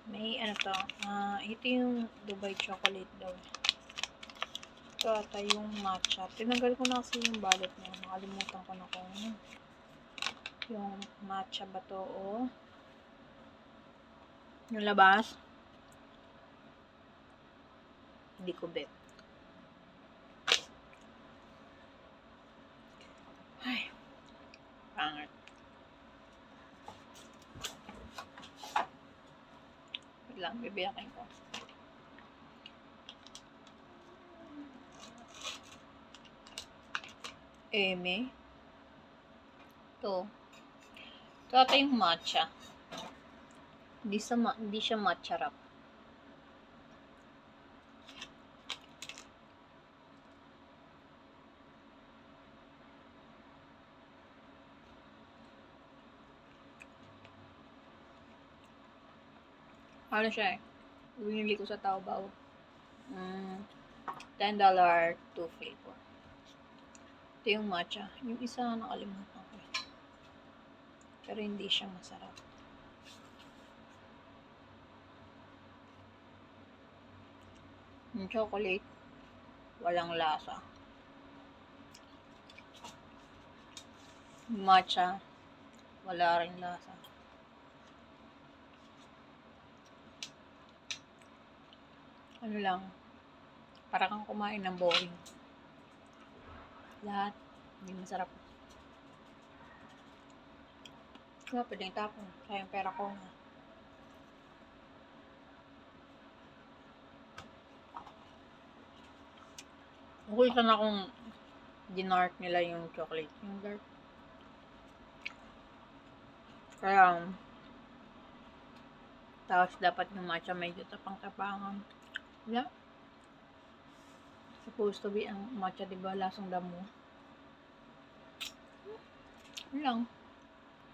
May ano to, ito yung Dubai chocolate daw. Ito ata yung matcha. Tinanggal ko na kasi yung balot niya. Nakalimutan ko na kung yung matcha ba to o yung labas. Hindi ko bet. Ay, pangat. Wait lang, bibiyakin ko. Eme. Ito. Ito ata yung matcha. Hindi siya matcha wrap. Ano siya eh? Binili ko sa Taobao. $10 2 flavor. Ito yung matcha. Yung isa nakalimutan ko. Pero hindi siya masarap. Yung chocolate, walang lasa. Yung matcha, wala rin lasa. Ano lang, para kang kumain ng boring. Lahat, hindi masarap. Kaya pwedeng tapon. Sayang pera ko na. Okay sana kung dinart nila yung chocolate. Yung dark. Kaya, tapos dapat yung matcha medyo tapang-tapangan. Yeah. Supposed to be ang matcha, diba? Lasang damo. Yun lang.